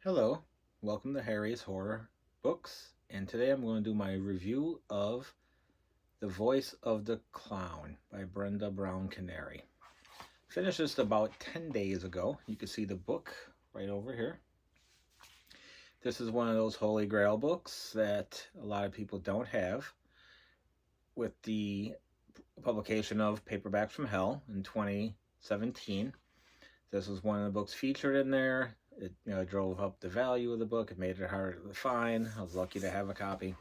Hello, welcome to Harry's Horror Books, and today I'm going to do my review of The Voice of the Clown by Brenda Canary. Finished this about 10 days ago. You can see the book right over here. This is one of those holy grail books that a lot of people don't have. With the publication of Paperbacks from Hell in 2017, this was one of the books featured in there. It drove up the value of the book. It made it harder to find. I was lucky to have a copy.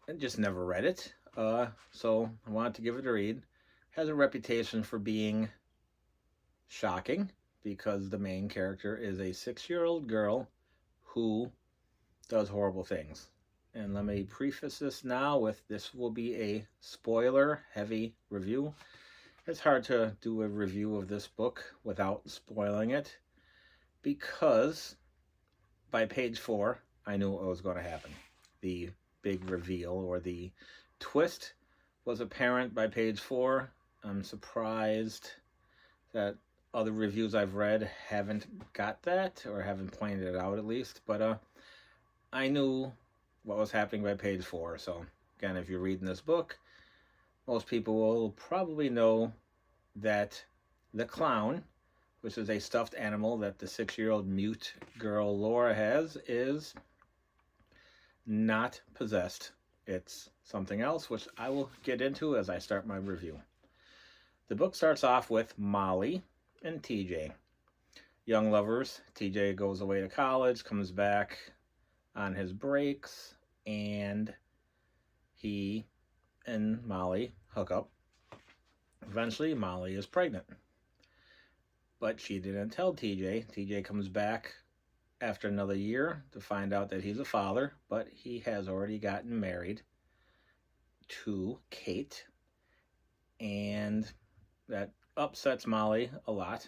And just never read it. So I wanted to give it a read. It has a reputation for being shocking because the main character is a 6-year-old girl who does horrible things. And let me preface this now with this will be a spoiler-heavy review. It's hard to do a review of this book without spoiling it, because by page 4, I knew what was going to happen. The big reveal or the twist was apparent by page 4. I'm surprised that other reviews I've read haven't got that, or haven't pointed it out at least. But I knew what was happening by page 4. So again, if you're reading this book, most people will probably know that the clown, which is a stuffed animal that the 6-year-old mute girl Laura has, is not possessed. It's something else, which I will get into as I start my review. The book starts off with Molly and TJ. Young lovers. TJ goes away to college, comes back on his breaks, and he and Molly hook up. Eventually, Molly is pregnant. But she didn't tell TJ. TJ comes back after another year to find out that he's a father, but he has already gotten married to Kate. And that upsets Molly a lot,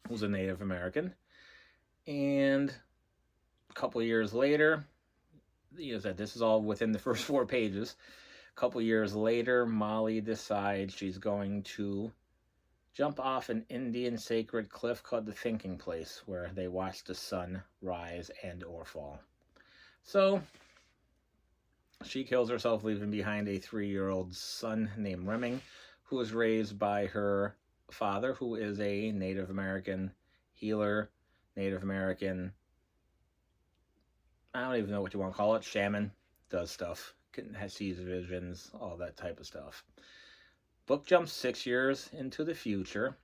who's a Native American. And a couple years later, this is all within the first 4 pages. A couple years later, Molly decides she's going to jump off an Indian sacred cliff called the Thinking Place, where they watch the sun rise and or fall. So she kills herself, leaving behind a 3-year-old son named Remming, who was raised by her father, who is a Native American healer, Native American, I don't even know what you want to call it, shaman, does stuff, sees visions, all that type of stuff. Book jumps 6 years into the future,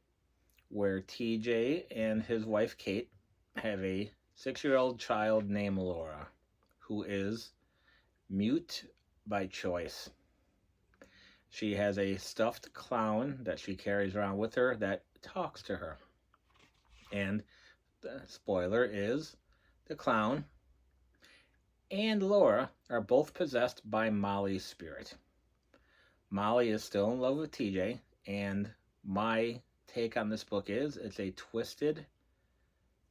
where TJ and his wife Kate have a 6-year-old child named Laura, who is mute by choice. She has a stuffed clown that she carries around with her that talks to her. And the spoiler is the clown and Laura are both possessed by Molly's spirit. Molly is still in love with TJ, and my take on this book is it's a twisted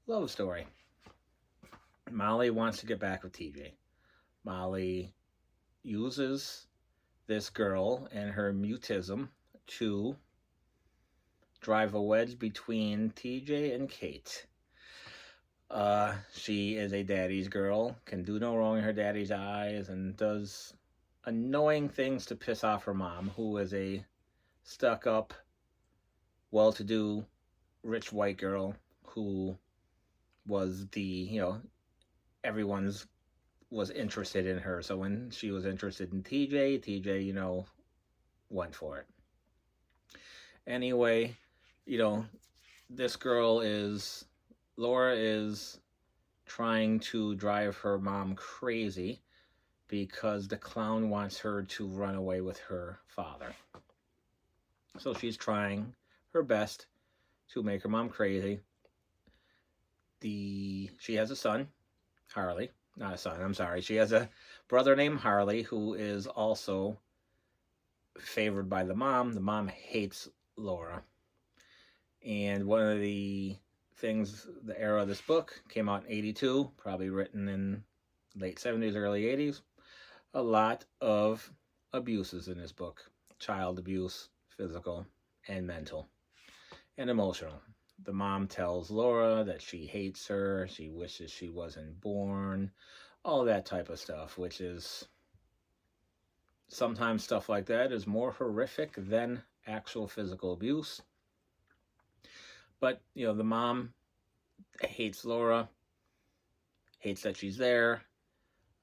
love story. Molly wants to get back with TJ. Molly uses this girl and her mutism to drive a wedge between TJ and Kate. She is a daddy's girl, can do no wrong in her daddy's eyes, and does annoying things to piss off her mom, who is a stuck-up, well-to-do, rich white girl who was everyone's was interested in her. So when she was interested in TJ, went for it. Anyway, this girl Laura is trying to drive her mom crazy because the clown wants her to run away with her father. So she's trying her best to make her mom crazy. She has a son, Harley. Not a son, I'm sorry. She has a brother named Harley who is also favored by the mom. The mom hates Laura. And one of the things, the era of this book came out in 82, probably written in late 70s, early 80s. A lot of abuses in this book. Child abuse, physical and mental and emotional. the mom tells Laura that she hates her, she wishes she wasn't born, all that type of stuff, which is sometimes stuff like that is more horrific than actual physical abuse. But, the mom hates Laura, hates that she's there,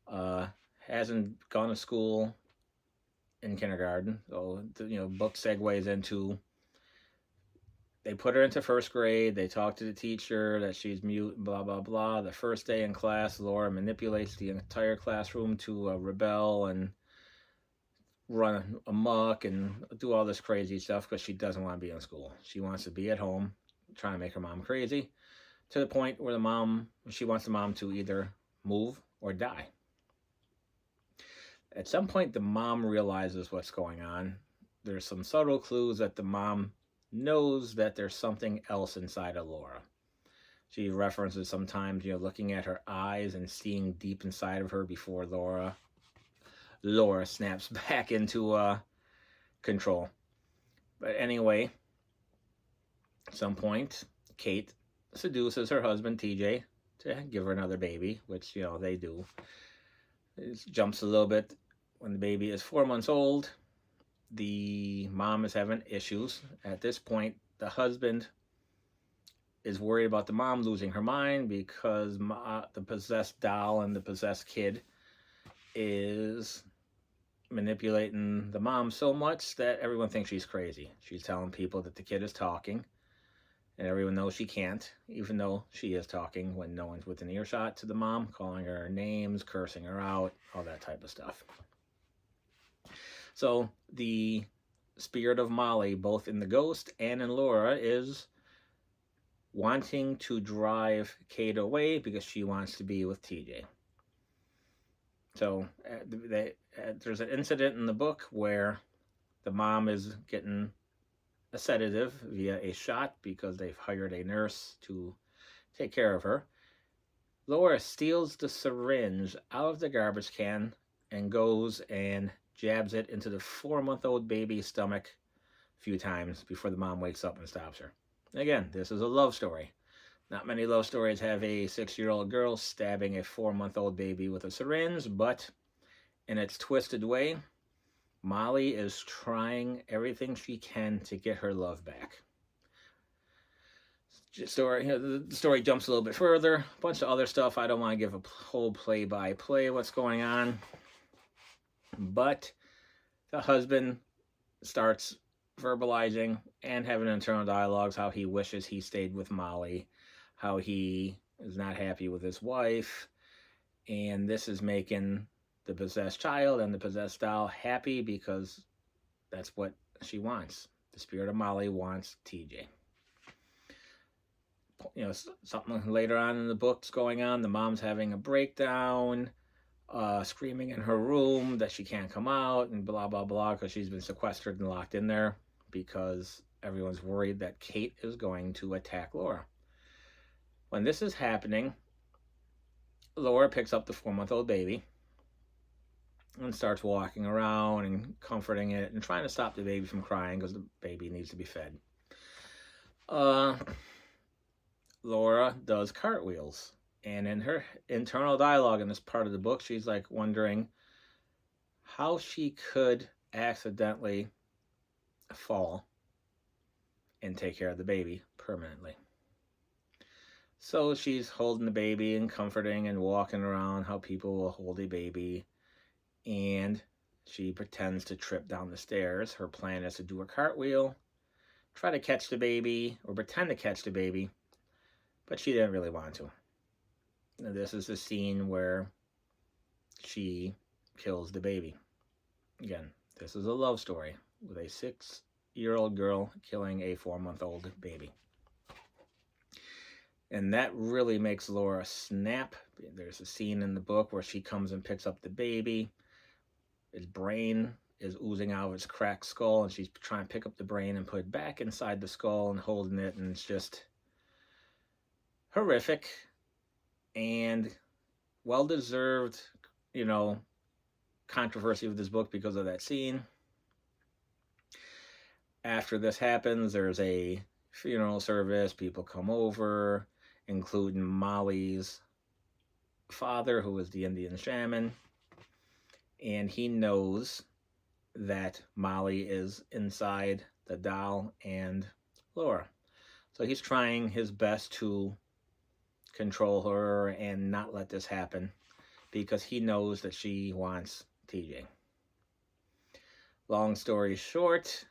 uh, hasn't gone to school in kindergarten. So, book segues into, they put her into first grade. They talk to the teacher that she's mute, blah, blah, blah. The first day in class, Laura manipulates the entire classroom to rebel and run amok and do all this crazy stuff because she doesn't want to be in school. She wants to be at home, trying to make her mom crazy, to the point where she wants the mom to either move or die. At some point, the mom realizes what's going on. There's some subtle clues that the mom knows that there's something else inside of Laura. She references sometimes, looking at her eyes and seeing deep inside of her before Laura snaps back into control. But anyway, at some point, Kate seduces her husband, TJ, to give her another baby, which, they do. It jumps a little bit. When the baby is 4 months old, the mom is having issues. At this point, the husband is worried about the mom losing her mind because the possessed doll and the possessed kid is manipulating the mom so much that everyone thinks she's crazy. She's telling people that the kid is talking, and everyone knows she can't, even though she is talking when no one's within earshot to the mom, calling her names, cursing her out, all that type of stuff. So the spirit of Molly, both in the ghost and in Laura, is wanting to drive Kate away because she wants to be with TJ. So there's an incident in the book where the mom is getting a sedative via a shot because they've hired a nurse to take care of her. Laura steals the syringe out of the garbage can and goes and jabs it into the 4-month-old baby's stomach a few times before the mom wakes up and stops her. Again, this is a love story. Not many love stories have a 6-year-old girl stabbing a 4-month-old baby with a syringe, but in its twisted way, Molly is trying everything she can to get her love back. The story jumps a little bit further. A bunch of other stuff. I don't want to give a whole play-by-play what's going on. But the husband starts verbalizing and having internal dialogues how he wishes he stayed with Molly, how he is not happy with his wife, and this is making the possessed child and the possessed doll happy because that's what she wants. The spirit of Molly wants TJ. Something later on in the book's going on. The mom's having a breakdown, screaming in her room that she can't come out and blah, blah, blah, because she's been sequestered and locked in there because everyone's worried that Kate is going to attack Laura. When this is happening, Laura picks up the 4-month-old baby and starts walking around and comforting it and trying to stop the baby from crying because the baby needs to be fed. Laura does cartwheels. And in her internal dialogue in this part of the book, she's like wondering how she could accidentally fall and take care of the baby permanently. So she's holding the baby and comforting and walking around how people will hold a baby. And she pretends to trip down the stairs. Her plan is to do a cartwheel, try to catch the baby, or pretend to catch the baby, but she didn't really want to. Now, this is the scene where she kills the baby. Again, this is a love story with a 6-year-old girl killing a 4-month-old baby. And that really makes Laura snap. There's a scene in the book where she comes and picks up the baby. His brain is oozing out of his cracked skull, and she's trying to pick up the brain and put it back inside the skull and holding it, and it's just horrific and well-deserved, controversy with this book because of that scene. After this happens, there's a funeral service. People come over, including Molly's father, who is the Indian shaman. And he knows that Molly is inside the doll and Laura. So he's trying his best to control her and not let this happen because he knows that she wants TJ. Long story short,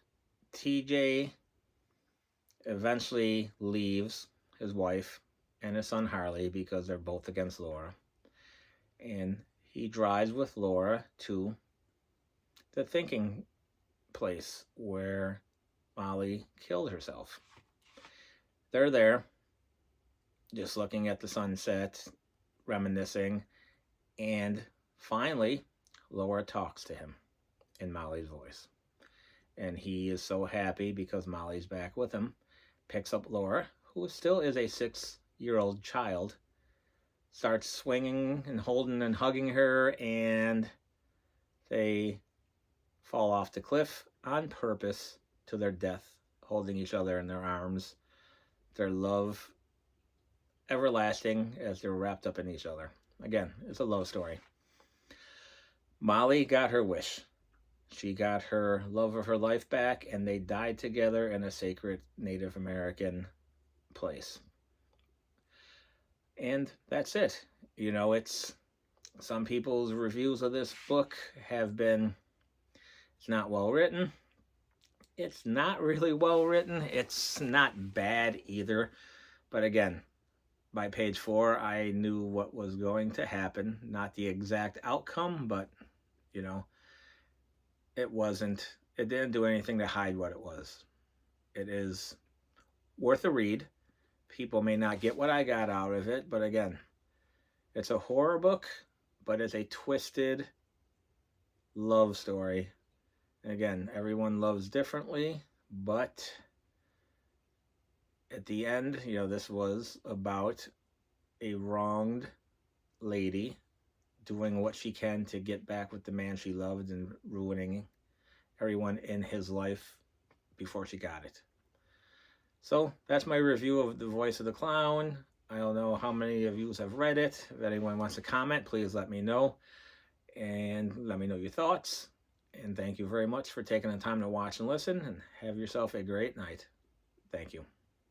TJ eventually leaves his wife and his son Harley because they're both against Laura. And he drives with Laura to the thinking place where Molly killed herself. They're there, just looking at the sunset, reminiscing, and finally, Laura talks to him in Molly's voice. And he is so happy because Molly's back with him, picks up Laura, who still is a 6-year-old child, starts swinging and holding and hugging her, and they fall off the cliff on purpose to their death, holding each other in their arms, their love everlasting as they're wrapped up in each other. Again, it's a love story. Molly got her wish. She got her love of her life back, and they died together in a sacred Native American place. And that's it. You know, it's some people's reviews of this book have been, it's not well written. It's not really well written. It's not bad either. But again, by page 4, I knew what was going to happen. Not the exact outcome, but, you know, it didn't do anything to hide what it was. It is worth a read. People may not get what I got out of it, but again, it's a horror book, but it's a twisted love story. And again, everyone loves differently, but at the end, you know, this was about a wronged lady doing what she can to get back with the man she loved and ruining everyone in his life before she got it. So that's my review of The Voice of the Clown. I don't know how many of you have read it. If anyone wants to comment, please let me know. And let me know your thoughts. And thank you very much for taking the time to watch and listen. And have yourself a great night. Thank you.